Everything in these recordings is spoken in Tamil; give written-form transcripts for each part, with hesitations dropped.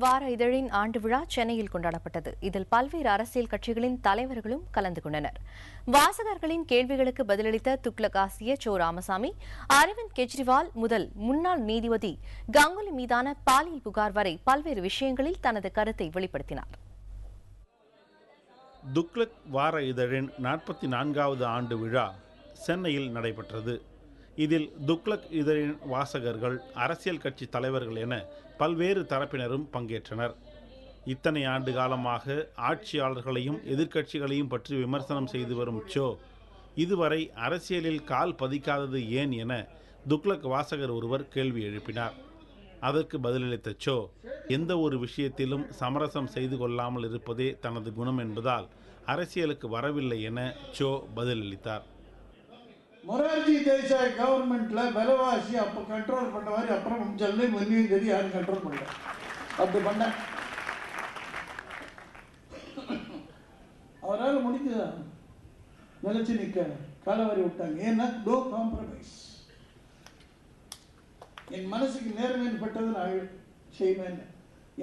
வார இதழின் ஆண்டு விழா சென்னையில் கொண்டாடப்பட்டது. இதில் பல்வேறு அரசியல் கட்சிகளின் தலைவர்களும் கலந்து கொண்டனர். வாசகர்களின் கேள்விகளுக்கு பதிலளித்த துக்ளக் ஆசிய சோ ராமசாமி, அரவிந்த் கெஜ்ரிவால் முதல் முன்னாள் நீதிபதி கங்குலி மீதான பாலியல் புகார் வரை பல்வேறு விஷயங்களில் தனது கருத்தை வெளிப்படுத்தினார். துக்ளக் வார இதழின் 44வது ஆண்டு விழா சென்னையில் நடைபெற்றது. இதில் துக்ளக் இதழின் வாசகர்கள், அரசியல் கட்சி தலைவர்கள் என பல்வேறு தரப்பினரும் பங்கேற்றனர். இத்தனை ஆண்டு காலமாக ஆட்சியாளர்களையும் எதிர்க்கட்சிகளையும் பற்றி விமர்சனம் செய்து வரும் சோ, இதுவரை அரசியலில் கால் பதிக்காதது ஏன் என துக்ளக் வாசகர் ஒருவர் கேள்வி எழுப்பினார். அதற்கு பதிலளித்த சோ, எந்த ஒரு விஷயத்திலும் சமரசம் செய்து கொள்ளாமல் இருப்பதே தனது குணம் என்பதால் அரசியலுக்கு வரவில்லை என சோ பதிலளித்தார். மொரார்ஜி தேசாய் கவர்மெண்ட்ல விலைவாசி அப்போ கண்ட்ரோல் பண்ண மாதிரி அப்புறம் ஜல்லை மல்லியும் சரி யாரும் கண்ட்ரோல் பண்ணல. அப்படி பண்ண அவரால் முடிஞ்சதா நிலைச்சு நிற்க காலவாரி விட்டாங்க. ஏன்னா நோ காம்ப்ரமைஸ். என் மனசுக்கு நேர்மைன்னு பட்டது நான் செய்வேன்.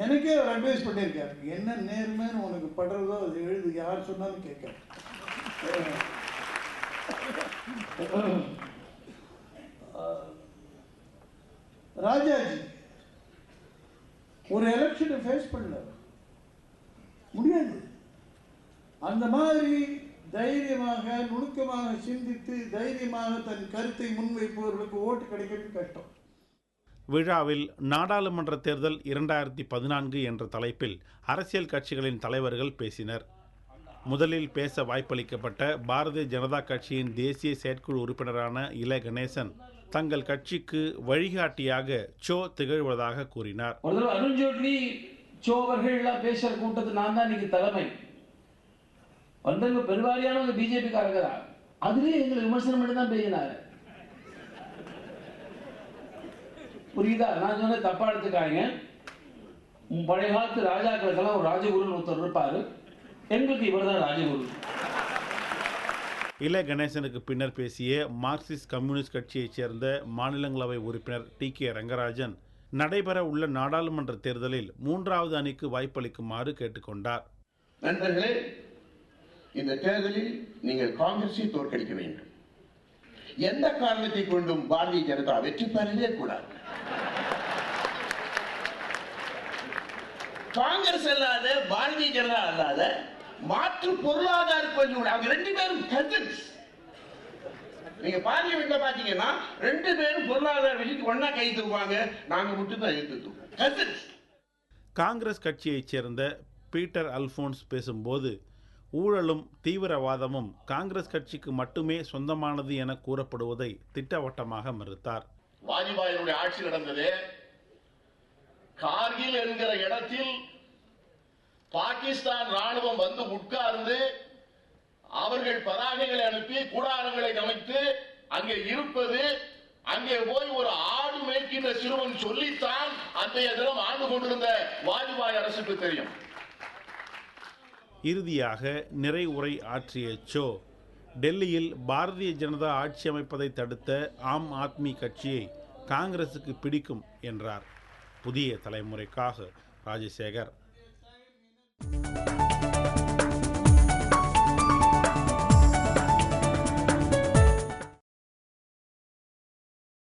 எனக்கே அவர் அட்வைஸ் பண்ணியிருக்காரு, என்ன நேர்மைன்னு உனக்கு படுறதோ அது எழுது, யார் சொன்னாலும் கேட்க. ராஜாஜி ஒரு எலெக்ஷனை ஃபேஸ் பண்ணல முடியாது. அந்த மாதிரி தைரியமாக நுணுக்கமாக சிந்தித்து தைரியமாக தன் கருத்தை முன்வைப்பவர்களுக்கு ஓட்டு கிடைக்கிறது கஷ்டம். விழாவில் நாடாளுமன்ற தேர்தல் 2014 என்ற தலைப்பில் அரசியல் கட்சிகளின் தலைவர்கள் பேசினர். முதலில் பேச வாய்ப்பளிக்கப்பட்ட பாரதிய ஜனதா கட்சியின் தேசிய செயற்குழு உறுப்பினரான இல கணேசன் தங்கள் கட்சிக்கு வழிகாட்டியாக சோ திகழ்வதாக கூறினார். அருண் ஜேட்லி சோ அவர்கள் பேசுற கூட்டத்துக்கு நான் தான் இன்னைக்கு தலைமை. வந்தவங்க பெருவாரியானவங்க பிஜேபி காரங்க தான். அதுலேயே எங்களை விமர்சனம் பண்ணி தான் பேசினாரு. புரியுதா? நான் சொன்ன தப்பா எடுத்துக்காங்க. பழைய காலத்து ராஜாக்களுக்கெல்லாம் ஒரு ராஜகுருன்னு ஒருத்தர் இருப்பாரு. எங்களுக்கு இவர் தான் ராஜகுரு. இல கணேசனுக்கு பின்னர் பேசிய மார்க்சிஸ்ட் கம்யூனிஸ்ட் கட்சியைச் சேர்ந்த மாநிலங்களவை உறுப்பினர் டி.கே. ரங்கராஜன், நடைபெற உள்ள நாடாளுமன்ற தேர்தலில் 3வது அணிக்கு வாய்ப்பளிக்குமாறு கேட்டுக்கொண்டார். நண்பர்களே, இந்த தேர்தலில் நீங்கள் காங்கிரஸை தோற்கடிக்க வேண்டும். எந்த காரணத்தை கொண்டும் பாரதிய ஜனதா வெற்றி பெறவே கூடாது. காங்கிரஸ் அல்லாத பாரதிய ஜனதா அல்லாத மாற்று பொருளாதார கொள்கை அவங்க ரெண்டு பேரும் கசின்ஸ். நீங்க பார்லிமெண்ட்ல பாத்தீங்கன்னா ரெண்டு பேரும் பொருளாதார விஷயத்துக்கு ஒன்னா கை தூக்குவாங்க, நாங்க மட்டும் தான் எடுத்து தூக்குவோம். கசின்ஸ். காங்கிரஸ் கட்சியைச் சேர்ந்த பீட்டர் அல்போன்ஸ் பேசும்போது, ஊழலும் தீவிரவாதமும் காங்கிரஸ் கட்சிக்கு மட்டுமே சொந்தமானது என கூறப்படுவதை திட்டவட்டமாக மறுத்தார். வாஜ்பாயினுடைய ஆட்சி நடந்தது. கார்கில் என்கிற இடத்தில் பாகிஸ்தான் ராணுவம் வந்து உட்கார்ந்து அவர்கள் பதாகைகளை அனுப்பி கூடாரங்களை அமைத்து அங்கே இருப்பது, அங்கே போய் ஒரு ஆடு மேய்க்கின்ற சிறுவன் சொல்லித்தான் அன்றைய தினம் ஆண்டு கொண்டிருந்த வாஜ்பாய் அரசுக்கு தெரியும். இறுதியாக நிறை உரை ஆற்றிய சோ, டெல்லியில் பாரதிய ஜனதா ஆட்சி அமைப்பதை தடுத்த ஆம் ஆத்மி கட்சியை காங்கிரசுக்கு பிடிக்கும் என்றார். புதிய தலைமுறைக்காக ராஜசேகர்.